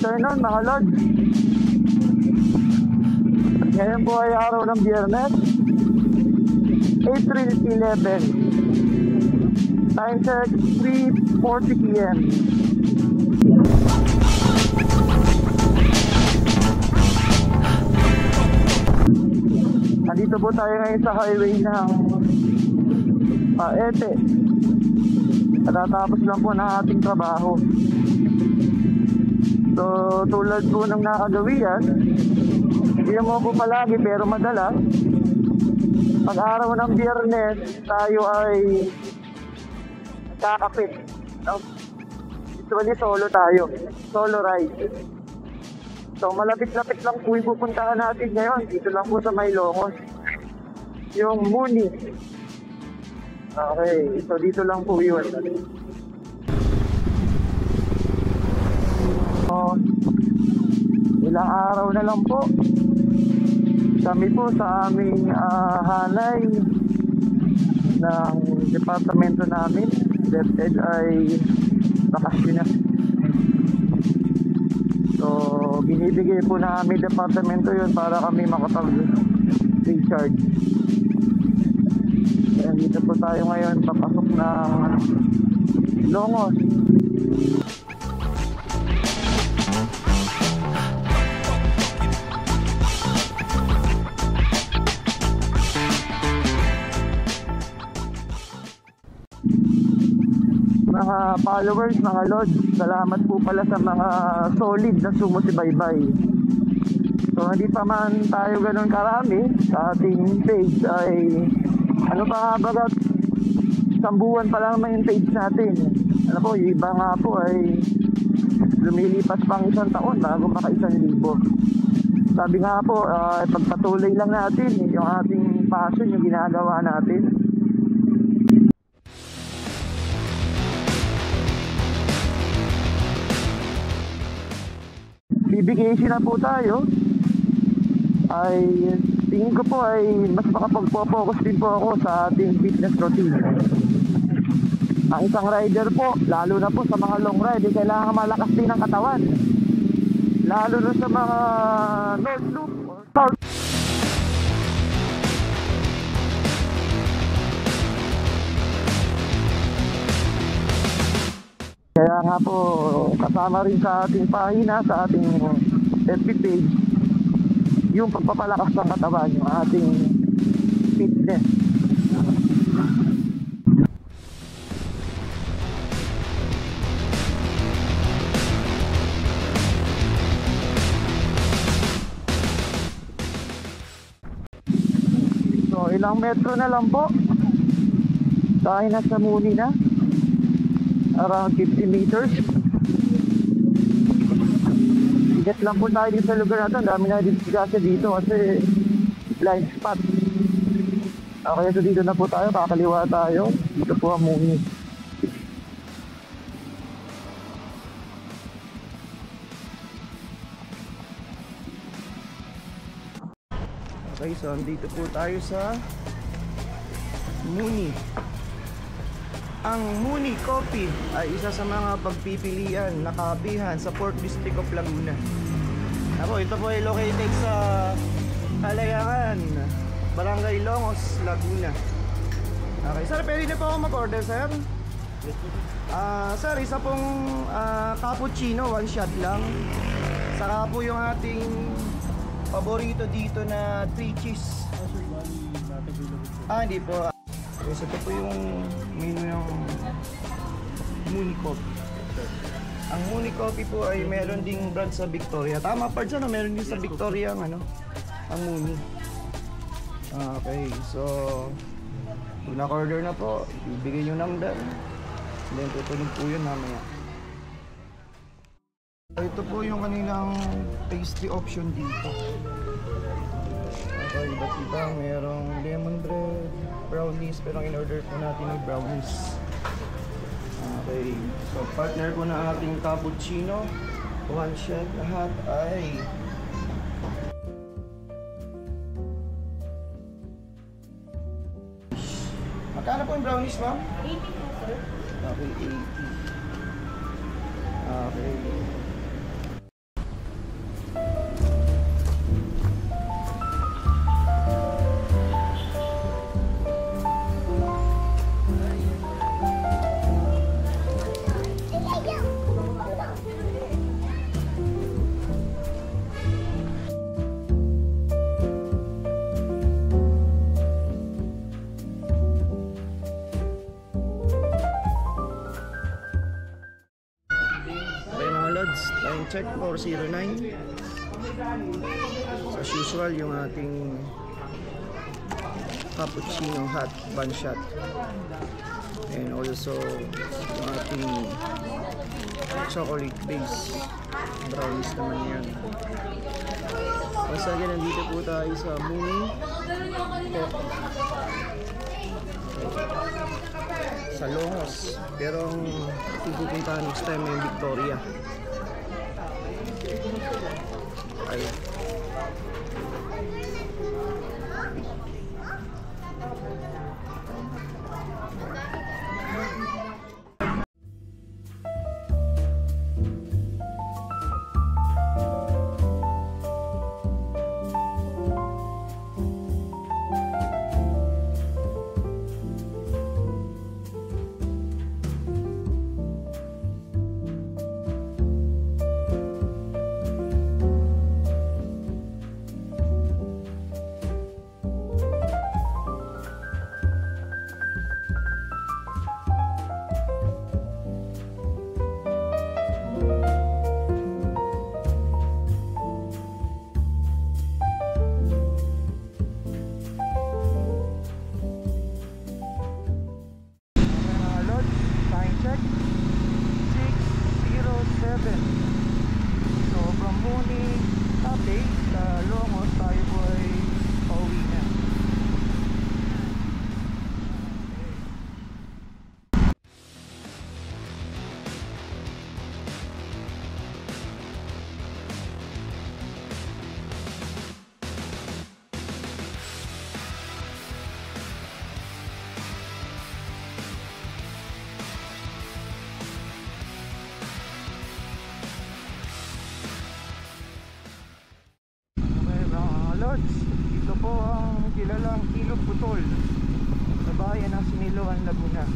afternoon mga lods. Ngayon po ay araw ng Biyernes, April 11. Time check 3:40 PM. Nandito po tayo ngayon sa highway ng Paete. Natatapos lang po ng ating trabaho. So tulad po ng nakagawian, hindi mo po palagi pero madalas pag araw ng Biyernes tayo ay kakapit. Usually solo tayo, solo ride. So malapit-lapit lang po yung pupuntahan natin ngayon. Dito lang po sa Maylongos, yung Muni. Okay, so dito lang po yun. So, ilang araw na lang po kami po sa aming hanay ng departamento namin, DepEd, ay bakasyon na. So binibigay po na aming departamento yun para kami makapag-recharge. Kaya dito po tayo ngayon papasok ng Longos. Mga followers, mga lods, salamat po pala sa mga solid na sumusubaybay. So hindi pa man tayo ganun karami sa ating page, ay ano pa nga bagat, isang buwan pa lang naman yung page natin. Ano po, yung iba nga po ay lumilipas pang isang taon bago maka 1,000. Sabi nga po, pagpatuloy lang natin yung ating passion, yung ginagawa natin. Bibigyan na po tayo, ay tingin ko po ay mas makapagpo-focus din po ako sa ating fitness routine. Ang isang rider po, lalo na po sa mga long ride, kailangan malakas din ang katawan, lalo na sa mga north loop or south. Kaya nga po, kasama rin sa ating pahina, sa ating FB page, yung pagpapalakas ng katawan, yung ating fitness. So ilang metro na lang po tayo nasa Muni na, around 50 meters. Igat lang po tayo dito sa lugar natin. Dami na disgrasya dito kasi blind spot. Okay, so dito na po tayo, kakaliwa tayo. Dito po ang Muni. Okay, so dito po tayo sa Muni. Ang Muni Coffee ay isa sa mga pagpipilian na kabihan sa Port District of Laguna. Ako, ito po ay located sa Kalayangan, Barangay Longos, Laguna. Okay, sir, pwede na po ako mag-order, sir? Sir, isa pong cappuccino, 1 shot lang. Saka po yung ating paborito dito na 3 cheese. Hindi po. So ito po yung menu ng Muni Coffee. Ang Muni Coffee po ay meron ding brand sa Victoria. Tama pa dyan, meron din sa Victoria ang Muni. Okay, so kung naka-order na po, ibigay yung number, then tutunin po yun mamaya. Ito po yung kanilang tasty option dito. Okay, iba't iba, merong lemon bread, brownies, pero ang in-order po natin ay brownies. Okay, so partner po na ating cappuccino, 1 shot lahat ay magkano po yung brownies, ma'am? 80 po, sir. Okay, 80. Okay. check 409. As usual, yung ating cappuccino hot bun shot. And also yung ating chocolate base brownies naman yan. Once again, nandito po tayo sa Muni sa Longos, pero ang pupuntahan next time ay Victoria. Ay. Ito po ang kilalang Ilog Putol sa bayan ng Siniloan, Laguna.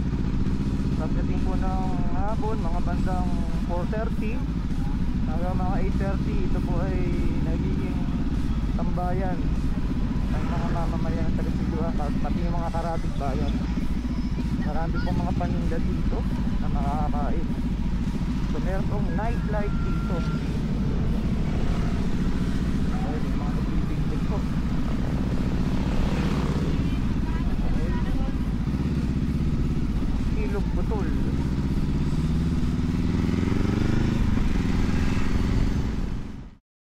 Pagdating po ng hapon, mga bandang 4:30 hanggang mga 8:30, ito po ay nagiging tambayan ng mga mamamayan ng taga-Siniloan, pati yung mga karabig bayan. Marami pong mga paninda dito na makakain. So meron pong nightlife dito.